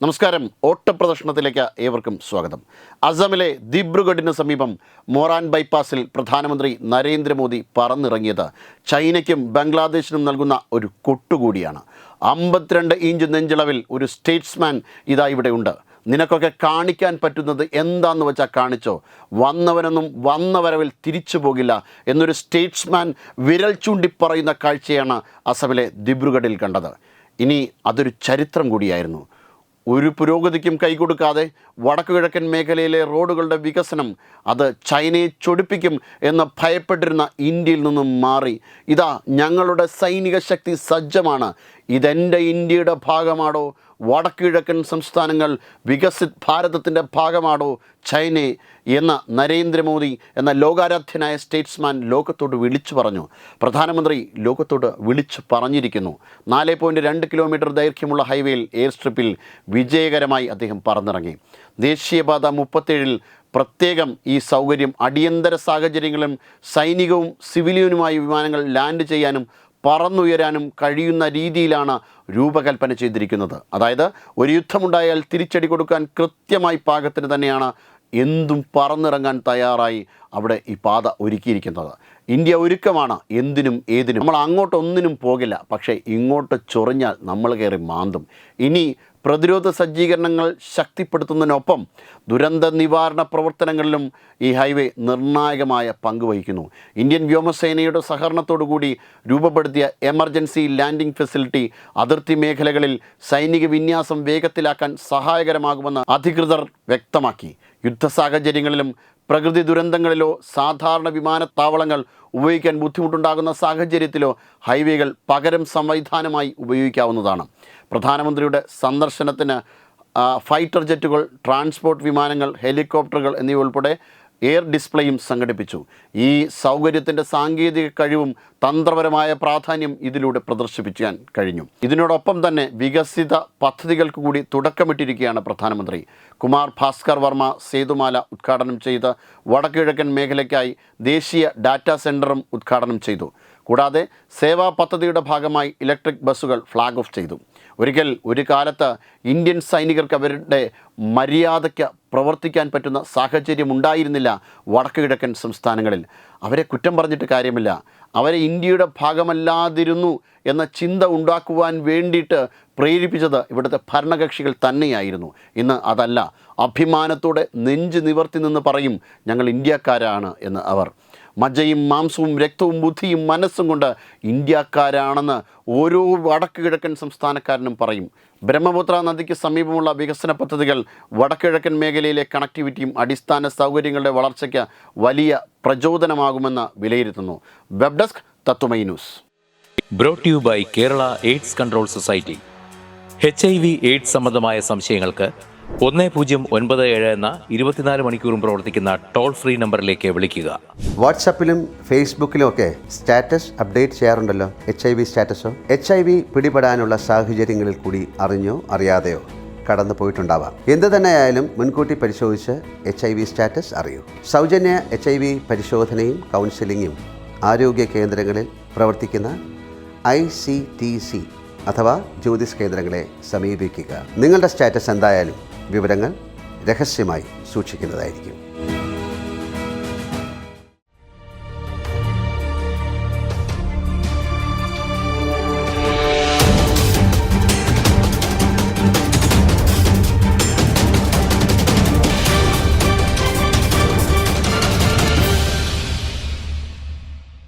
നമസ്കാരം. ഓട്ടപ്രദർശനത്തിലേക്ക് ഏവർക്കും സ്വാഗതം. അസമിലെ ദിബ്രുഗഡിന് സമീപം മൊറാൻ ബൈപ്പാസിൽ പ്രധാനമന്ത്രി നരേന്ദ്രമോദി പറന്നിറങ്ങിയത് ചൈനയ്ക്കും ബംഗ്ലാദേശിനും നൽകുന്ന ഒരു കൊട്ടുകൂടിയാണ്. 52 ഇഞ്ച് നെഞ്ചളവിൽ ഒരു സ്റ്റേറ്റ്സ്മാൻ ഇതാ ഇവിടെയുണ്ട്. നിനക്കൊക്കെ കാണിക്കാൻ പറ്റുന്നത് എന്താണെന്ന് വെച്ചാൽ കാണിച്ചോ, വന്നവനൊന്നും വന്ന വരവിൽ തിരിച്ചു പോകില്ല എന്നൊരു സ്റ്റേറ്റ്സ്മാൻ വിരൽ ചൂണ്ടി പറയുന്ന കാഴ്ചയാണ് അസമിലെ ദിബ്രുഗഡിൽ കണ്ടത്. ഇനി അതൊരു ചരിത്രം കൂടിയായിരുന്നു. ഒരു പുരോഗതിക്കും കൈകൊടുക്കാതെ വടക്കു കിഴക്കൻ മേഖലയിലെ റോഡുകളുടെ വികസനം അത് ചൈനയെ ചൊടിപ്പിക്കും എന്ന് ഭയപ്പെട്ടിരുന്ന ഇന്ത്യയിൽ നിന്നും മാറി ഇതാ ഞങ്ങളുടെ സൈനിക ശക്തി സജ്ജമാണ്, ഇതെൻ്റെ ഇന്ത്യയുടെ ഭാഗമാണോ, വടക്കു കിഴക്കൻ സംസ്ഥാനങ്ങൾ വികസിത് ഭാരതത്തിൻ്റെ ഭാഗമാണോ ചൈനയെ എന്ന് നരേന്ദ്രമോദി എന്ന ലോകാരാധ്യനായ സ്റ്റേറ്റ്സ്മാൻ ലോകത്തോട് വിളിച്ചു പറഞ്ഞു. പ്രധാനമന്ത്രി ലോകത്തോട് വിളിച്ചു പറഞ്ഞിരിക്കുന്നു. 4.2 കിലോമീറ്റർ ദൈർഘ്യമുള്ള ഹൈവേയിൽ എയർ സ്ട്രിപ്പിൽ വിജയകരമായി അദ്ദേഹം പറന്നിറങ്ങി. ദേശീയപാത 37-ൽ പ്രത്യേകം ഈ സൗകര്യം അടിയന്തര സാഹചര്യങ്ങളും സൈനികവും സിവിലിയനുമായ വിമാനങ്ങൾ ലാൻഡ് ചെയ്യാനും പറന്നുയരാനും കഴിയുന്ന രീതിയിലാണ് രൂപകൽപ്പന ചെയ്തിരിക്കുന്നത്. അതായത് ഒരു യുദ്ധമുണ്ടായാൽ തിരിച്ചടി കൊടുക്കാൻ കൃത്യമായി പാകത്തിന് തന്നെയാണ് എന്തും പറന്നിറങ്ങാൻ തയ്യാറായി അവിടെ ഈ പാത ഒരുക്കിയിരിക്കുന്നത്. ഇന്ത്യ ഒരുക്കമാണ് എന്തിനും ഏതിനും. നമ്മൾ അങ്ങോട്ടൊന്നിനും പോകില്ല, പക്ഷേ ഇങ്ങോട്ട് ചൊറിഞ്ഞാൽ നമ്മൾ കയറി മാന്തും. ഇനി പ്രതിരോധ സജ്ജീകരണങ്ങൾ ശക്തിപ്പെടുത്തുന്നതിനൊപ്പം ദുരന്ത നിവാരണ പ്രവർത്തനങ്ങളിലും ഈ ഹൈവേ നിർണായകമായ പങ്ക് വഹിക്കുന്നു. ഇന്ത്യൻ വ്യോമസേനയുടെ സഹകരണത്തോടുകൂടി രൂപപ്പെടുത്തിയ എമർജൻസി ലാൻഡിംഗ് ഫെസിലിറ്റി അതിർത്തി മേഖലകളിൽ സൈനിക വിന്യാസം വേഗത്തിലാക്കാൻ സഹായകരമാകുമെന്ന് അധികൃതർ വ്യക്തമാക്കി. യുദ്ധ സാഹചര്യങ്ങളിലും പ്രകൃതി ദുരന്തങ്ങളിലോ സാധാരണ വിമാനത്താവളങ്ങൾ ഉപയോഗിക്കാൻ ബുദ്ധിമുട്ടുണ്ടാകുന്ന സാഹചര്യത്തിലോ ഹൈവേകൾ പകരം സംവിധാനമായി ഉപയോഗിക്കാവുന്നതാണ്. പ്രധാനമന്ത്രിയുടെ സന്ദർശനത്തിന് ഫൈറ്റർ ജെറ്റുകൾ, ട്രാൻസ്പോർട്ട് വിമാനങ്ങൾ, ഹെലികോപ്റ്ററുകൾ എന്നിവ ഉൾപ്പെടെ എയർ ഡിസ്പ്ലേയും സംഘടിപ്പിച്ചു. ഈ സൗകര്യത്തിൻ്റെ സാങ്കേതിക കഴിവും തന്ത്രപരമായ പ്രാധാന്യം ഇതിലൂടെ പ്രദർശിപ്പിക്കാൻ കഴിഞ്ഞു. ഇതിനോടൊപ്പം തന്നെ വികസിത പദ്ധതികൾക്ക് കൂടി തുടക്കമിട്ടിരിക്കുകയാണ് പ്രധാനമന്ത്രി. കുമാർ ഭാസ്കർ വർമ്മ സേതുമാല ഉദ്ഘാടനം ചെയ്ത് വടക്കുകിഴക്കൻ മേഖലയ്ക്കായി ദേശീയ ഡാറ്റാ സെൻറ്ററും ഉദ്ഘാടനം ചെയ്തു. കൂടാതെ സേവാ പദ്ധതിയുടെ ഭാഗമായി ഇലക്ട്രിക് ബസ്സുകൾ ഫ്ലാഗ് ഓഫ് ചെയ്തു. ഒരു കാലത്ത് ഇന്ത്യൻ സൈനികർക്ക് അവരുടെ മര്യാദയ്ക്ക് പ്രവർത്തിക്കാൻ പറ്റുന്ന സാഹചര്യം ഉണ്ടായിരുന്നില്ല വടക്കു കിഴക്കൻ സംസ്ഥാനങ്ങളിൽ. അവരെ കുറ്റം പറഞ്ഞിട്ട് കാര്യമില്ല. അവരെ ഇന്ത്യയുടെ ഭാഗമല്ലാതിരുന്നു എന്ന ചിന്ത ഉണ്ടാക്കുവാൻ വേണ്ടിയിട്ട് പ്രേരിപ്പിച്ചത് ഇവിടുത്തെ ഭരണകക്ഷികൾ തന്നെയായിരുന്നു. ഇന്ന് അതല്ല. അഭിമാനത്തോടെ നെഞ്ച് നിവർത്തി നിന്ന് പറയും ഞങ്ങൾ ഇന്ത്യക്കാരാണ് എന്ന് അവർ. മജ്ജയും മാംസവും രക്തവും ബുദ്ധിയും മനസ്സും കൊണ്ട് ഇന്ത്യക്കാരാണെന്ന് ഓരോ വടക്കു കിഴക്കൻ സംസ്ഥാനക്കാരനും പറയും. ബ്രഹ്മപുത്ര നദിക്ക് സമീപമുള്ള വികസന പദ്ധതികൾ വടക്കു കിഴക്കൻ മേഖലയിലെ കണക്ടിവിറ്റിയും അടിസ്ഥാന സൗകര്യങ്ങളുടെ വളർച്ചയ്ക്ക് വലിയ പ്രചോദനമാകുമെന്ന് വിലയിരുത്തുന്നു. Web desk Tatwamayi news. Brought you by Kerala AIDS control society. HIV AIDS സംബന്ധമായ സംശയങ്ങൾക്ക് 1097 എന്ന 24 മണിക്കൂറും പ്രവർത്തിക്കുന്ന ടോൾ ഫ്രീ നമ്പറിലേക്ക് വിളിക്കുക. വാട്സാപ്പിലും ഫേസ്ബുക്കിലും ഒക്കെ സ്റ്റാറ്റസ് അപ്ഡേറ്റ് ചെയ്യാറുണ്ടല്ലോ. HIV സ്റ്റാറ്റസോ HIV പിടിപെടാനുള്ള സാഹചര്യങ്ങളിൽ കൂടി അറിഞ്ഞോ അറിയാതെയോ കടന്നു പോയിട്ടുണ്ടാവാം. എന്തു തന്നെയായാലും മുൻകൂട്ടി പരിശോധിച്ച് HIV സ്റ്റാറ്റസ് അറിയൂ. സൗജന്യ HIV പരിശോധനയും കൗൺസിലിങ്ങും ആരോഗ്യ കേന്ദ്രങ്ങളിൽ പ്രവർത്തിക്കുന്ന ICTC അഥവാ ജ്യോതിസ് കേന്ദ്രങ്ങളെ സമീപിക്കുക. നിങ്ങളുടെ സ്റ്റാറ്റസ് എന്തായാലും വിവരങ്ങൾ രഹസ്യമായി സൂക്ഷിക്കുന്നതായിരിക്കും.